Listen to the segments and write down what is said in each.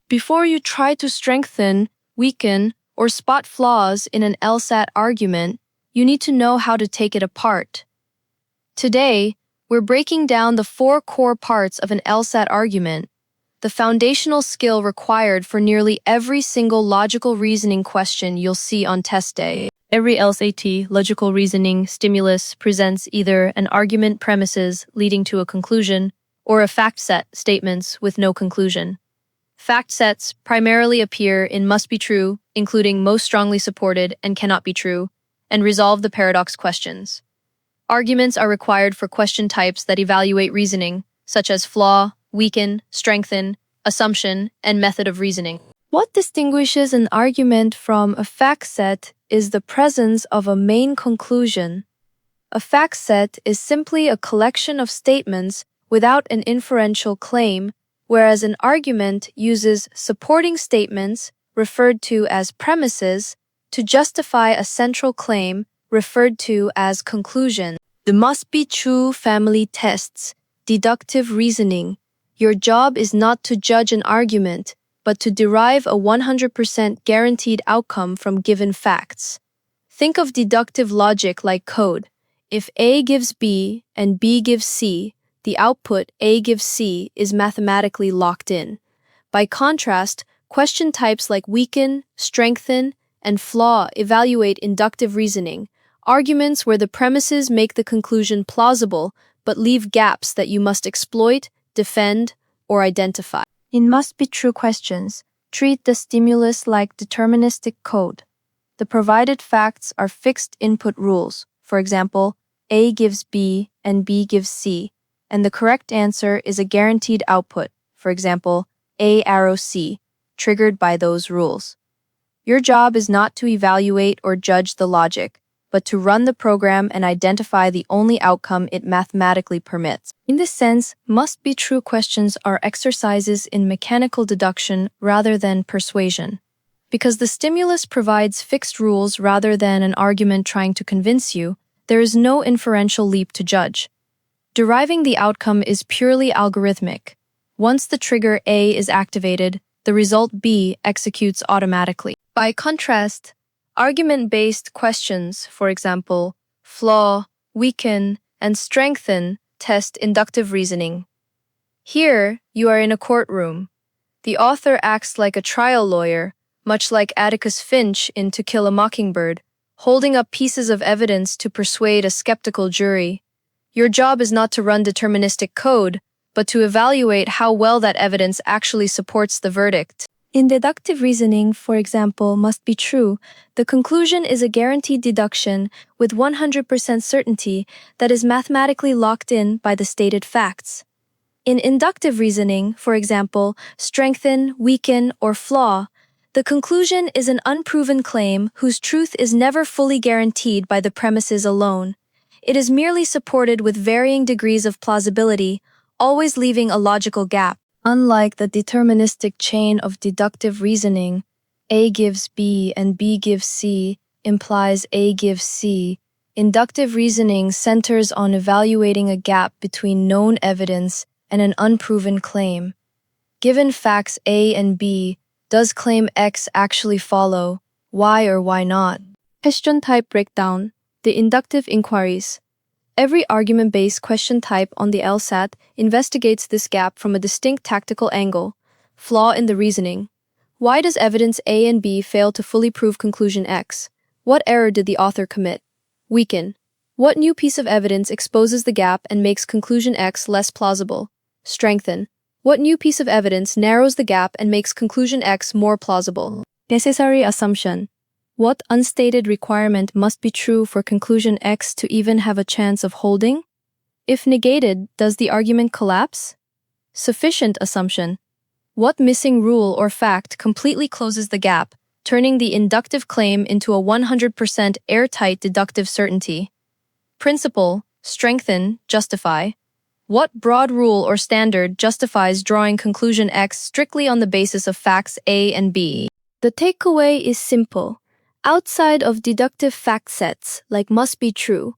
Before you try to strengthen, weaken, or spot flaws in an LSAT argument, you need to know how to take it apart. Today, we're breaking down the 4 core parts of an LSAT argument, the foundational skill required for nearly every single logical reasoning question you'll see on test day. Every LSAT, logical reasoning, stimulus presents either an argument premises leading to a conclusion or a fact set statements with no conclusion. Fact sets primarily appear in must be true, including most strongly supported and cannot be true, and resolve the paradox questions. Arguments are required for question types that evaluate reasoning, such as flaw, weaken, strengthen, assumption, and method of reasoning. What distinguishes an argument from a fact set is the presence of a main conclusion. A fact set is simply a collection of statements without an inferential claim, whereas an argument uses supporting statements, referred to as premises, to justify a central claim, referred to as conclusion. The must-be-true family tests, deductive reasoning. Your job is not to judge an argument, but to derive a 100% guaranteed outcome from given facts. Think of deductive logic like code. If A gives B and B gives C, the output A gives C is mathematically locked in. By contrast, question types like weaken, strengthen, and flaw evaluate inductive reasoning, arguments where the premises make the conclusion plausible but leave gaps that you must exploit, defend, or identify. In must-be-true questions, treat the stimulus like deterministic code. The provided facts are fixed input rules. For example, A gives B and B gives C, and the correct answer is a guaranteed output. For example, A arrow C, triggered by those rules. Your job is not to evaluate or judge the logic, but to run the program and identify the only outcome it mathematically permits. In this sense, must-be-true questions are exercises in mechanical deduction rather than persuasion. Because the stimulus provides fixed rules rather than an argument trying to convince you, there is no inferential leap to judge. Deriving the outcome is purely algorithmic. Once the trigger A is activated, the result B executes automatically. By contrast, argument-based questions, for example, flaw, weaken, and strengthen, test inductive reasoning. Here, you are in a courtroom. The author acts like a trial lawyer, much like Atticus Finch in To Kill a Mockingbird, holding up pieces of evidence to persuade a skeptical jury. Your job is not to run deterministic code, but to evaluate how well that evidence actually supports the verdict. In deductive reasoning, for example, must be true, the conclusion is a guaranteed deduction with 100% certainty that is mathematically locked in by the stated facts. In inductive reasoning, for example, strengthen, weaken, or flaw, the conclusion is an unproven claim whose truth is never fully guaranteed by the premises alone. It is merely supported with varying degrees of plausibility, always leaving a logical gap. Unlike the deterministic chain of deductive reasoning, A gives B and B gives C implies A gives C, inductive reasoning centers on evaluating a gap between known evidence and an unproven claim. Given facts A and B, does claim X actually follow? Why or why not? Question type breakdown. The inductive inquiries. Every argument-based question type on the LSAT investigates this gap from a distinct tactical angle. Flaw in the reasoning. Why does evidence A and B fail to fully prove conclusion X? What error did the author commit? Weaken. What new piece of evidence exposes the gap and makes conclusion X less plausible? Strengthen. What new piece of evidence narrows the gap and makes conclusion X more plausible? Necessary assumption. What unstated requirement must be true for conclusion X to even have a chance of holding? If negated, does the argument collapse? Sufficient assumption. What missing rule or fact completely closes the gap, turning the inductive claim into a 100% airtight deductive certainty? Principle, strengthen, justify. What broad rule or standard justifies drawing conclusion X strictly on the basis of facts A and B? The takeaway is simple. Outside of deductive fact sets, like must be true,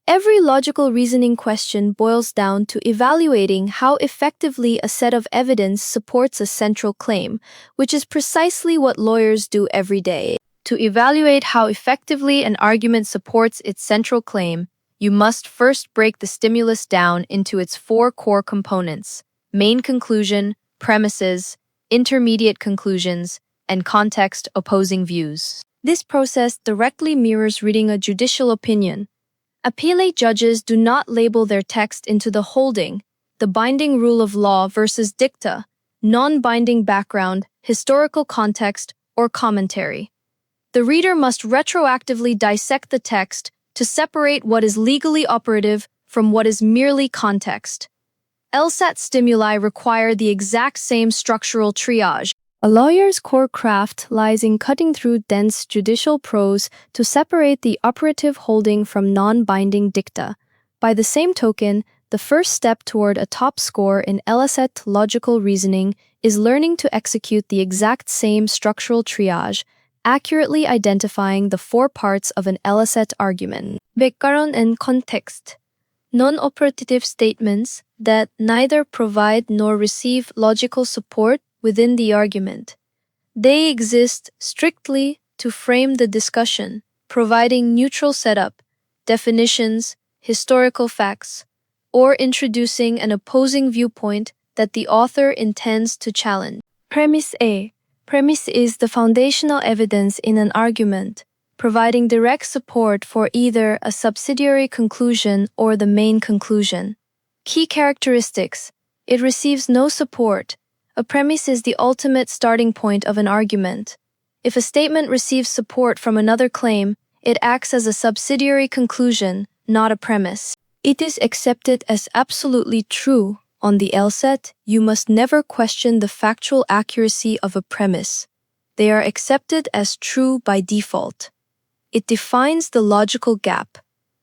Every logical reasoning question boils down to evaluating how effectively a set of evidence supports a central claim, which is precisely what lawyers do every day. To evaluate how effectively an argument supports its central claim, you must first break the stimulus down into its four core components: main conclusion, premises, intermediate conclusions, and context opposing views. This process directly mirrors reading a judicial opinion. Appellate judges do not label their text into the holding, the binding rule of law versus dicta, non-binding background, historical context, or commentary. The reader must retroactively dissect the text to separate what is legally operative from what is merely context. LSAT stimuli require the exact same structural triage. A lawyer's core craft lies in cutting through dense judicial prose to separate the operative holding from non-binding dicta. By the same token, the first step toward a top score in LSAT logical reasoning is learning to execute the exact same structural triage, accurately identifying the four parts of an LSAT argument. Background and context. Non-operative statements that neither provide nor receive logical support within the argument. They exist strictly to frame the discussion, providing neutral setup, definitions, historical facts, or introducing an opposing viewpoint that the author intends to challenge. Premise A. Premise is the foundational evidence in an argument, providing direct support for either a subsidiary conclusion or the main conclusion. Key characteristics. It receives no support. A premise is the ultimate starting point of an argument. If a statement receives support from another claim, it acts as a subsidiary conclusion, not a premise. It is accepted as absolutely true. On the LSAT, you must never question the factual accuracy of a premise. They are accepted as true by default. It defines the logical gap.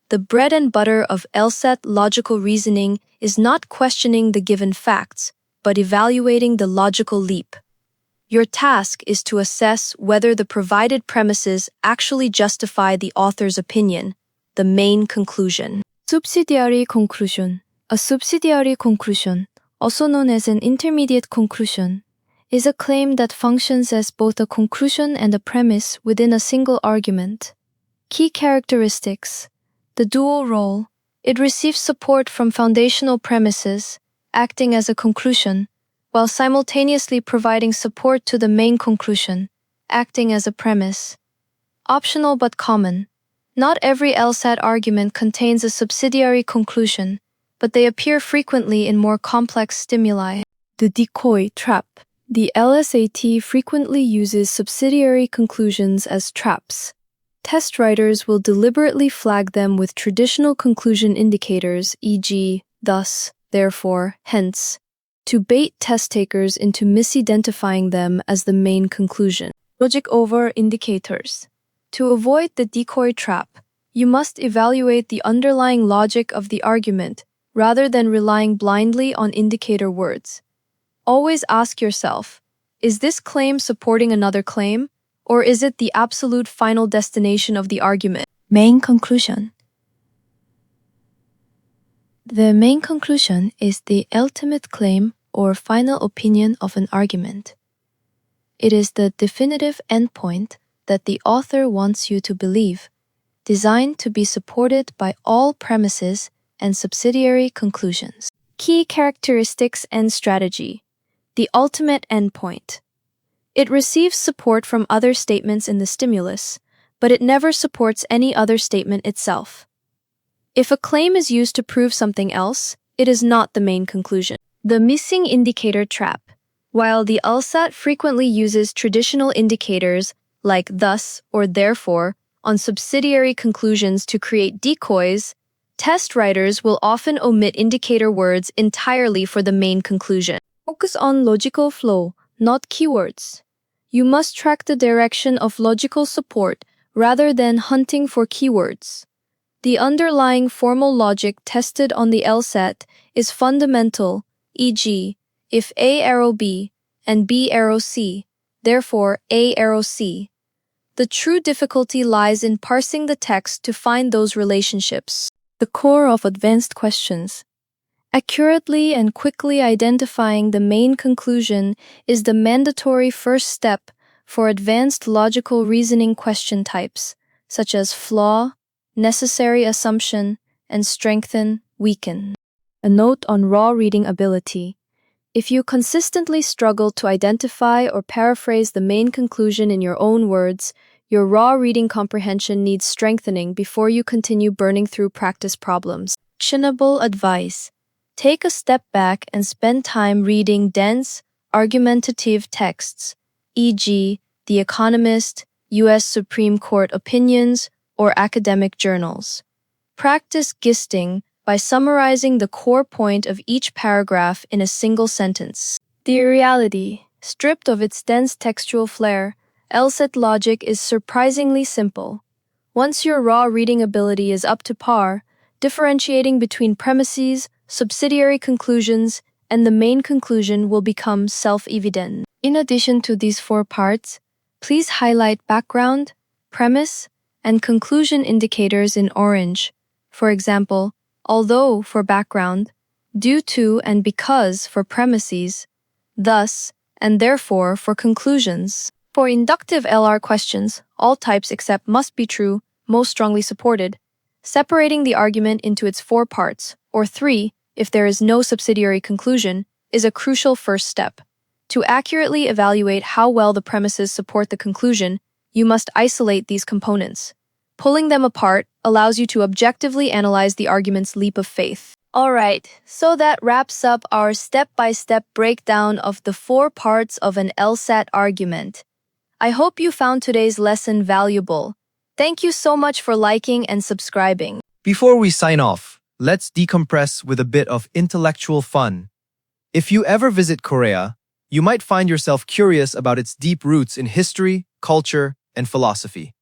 The bread and butter of LSAT logical reasoning is not questioning the given facts, but evaluating the logical leap. Your task is to assess whether the provided premises actually justify the author's opinion, the main conclusion. Subsidiary conclusion. A subsidiary conclusion, also known as an intermediate conclusion, is a claim that functions as both a conclusion and a premise within a single argument. Key characteristics. The dual role. It receives support from foundational premises, acting as a conclusion, while simultaneously providing support to the main conclusion, acting as a premise. Optional but common. Not every LSAT argument contains a subsidiary conclusion, but they appear frequently in more complex stimuli. The Decoy Trap. The LSAT frequently uses subsidiary conclusions as traps. Test writers will deliberately flag them with traditional conclusion indicators, e.g., thus, therefore, hence, to bait test takers into misidentifying them as the main conclusion. Logic over indicators. To avoid the decoy trap, you must evaluate the underlying logic of the argument rather than relying blindly on indicator words. Always ask yourself, is this claim supporting another claim, or is it the absolute final destination of the argument? Main conclusion. The main conclusion is the ultimate claim or final opinion of an argument. It is the definitive endpoint that the author wants you to believe, designed to be supported by all premises and subsidiary conclusions. Key characteristics and strategy. The ultimate endpoint. It receives support from other statements in the stimulus, but it never supports any other statement itself. If a claim is used to prove something else, it is not the main conclusion. The missing indicator trap. While the LSAT frequently uses traditional indicators like thus or therefore on subsidiary conclusions to create decoys, test writers will often omit indicator words entirely for the main conclusion. Focus on logical flow, not keywords. You must track the direction of logical support rather than hunting for keywords. The underlying formal logic tested on the LSAT is fundamental, e.g., if A arrow B and B arrow C, therefore A arrow C. The true difficulty lies in parsing the text to find those relationships. the core of advanced questions. Accurately and quickly identifying the main conclusion is the mandatory first step for advanced logical reasoning question types, such as flaw, necessary assumption, and strengthen, weaken. A note on raw reading ability. If you consistently struggle to identify or paraphrase the main conclusion in your own words, your raw reading comprehension needs strengthening before you continue burning through practice problems. Actionable advice. Take a step back and spend time reading dense, argumentative texts, e.g., The Economist, U.S. Supreme Court opinions, or academic journals. Practice gisting by summarizing the core point of each paragraph in a single sentence. The reality, stripped of its dense textual flair, LSAT logic is surprisingly simple. Once your raw reading ability is up to par, differentiating between premises, subsidiary conclusions, and the main conclusion will become self-evident. In addition to these four parts, please highlight background, premise, and conclusion indicators in orange. For example, although for background, due to and because for premises, thus and therefore for conclusions. For inductive LR questions, all types except must be true, most strongly supported, separating the argument into its four parts, or three, if there is no subsidiary conclusion, is a crucial first step. To accurately evaluate how well the premises support the conclusion, you must isolate these components. Pulling them apart allows you to objectively analyze the argument's leap of faith. Alright, so that wraps up our step-by-step breakdown of the four parts of an LSAT argument. I hope you found today's lesson valuable. Thank you so much for liking and subscribing. Before we sign off, let's decompress with a bit of intellectual fun. If you ever visit Korea, you might find yourself curious about its deep roots in history, culture, and philosophy.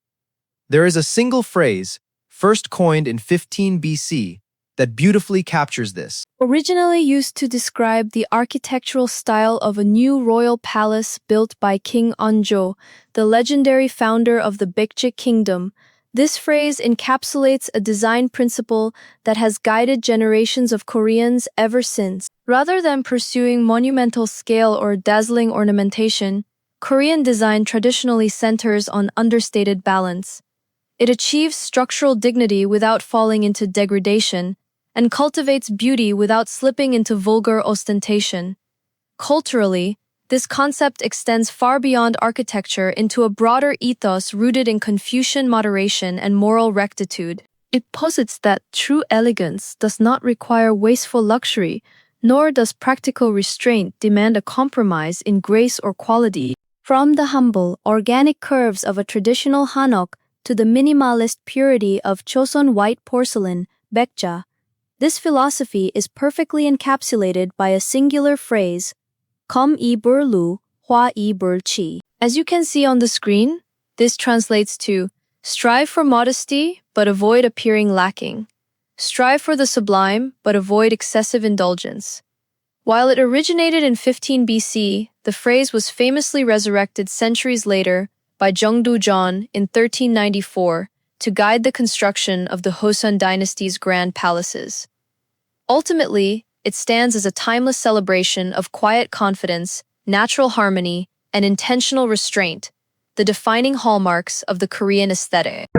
There is a single phrase, first coined in 15 BC, that beautifully captures this. Originally used to describe the architectural style of a new royal palace built by King Onjo, the legendary founder of the Baekje kingdom, this phrase encapsulates a design principle that has guided generations of Koreans ever since. Rather than pursuing monumental scale or dazzling ornamentation, Korean design traditionally centers on understated balance. It achieves structural dignity without falling into degradation, and cultivates beauty without slipping into vulgar ostentation. Culturally, this concept extends far beyond architecture into a broader ethos rooted in Confucian moderation and moral rectitude. It posits that true elegance does not require wasteful luxury, nor does practical restraint demand a compromise in grace or quality. From the humble, organic curves of a traditional hanok to the minimalist purity of Choson white porcelain, Baekja, this philosophy is perfectly encapsulated by a singular phrase, Geom-i-bul-lu, Hwa-i-bul-chi. As you can see on the screen, this translates to strive for modesty, but avoid appearing lacking. Strive for the sublime, but avoid excessive indulgence. While it originated in 15 BC, the phrase was famously resurrected centuries later by Jeongdu John in 1394 to guide the construction of the Joseon dynasty's grand palaces. Ultimately, it stands as a timeless celebration of quiet confidence, natural harmony, and intentional restraint, the defining hallmarks of the Korean aesthetic.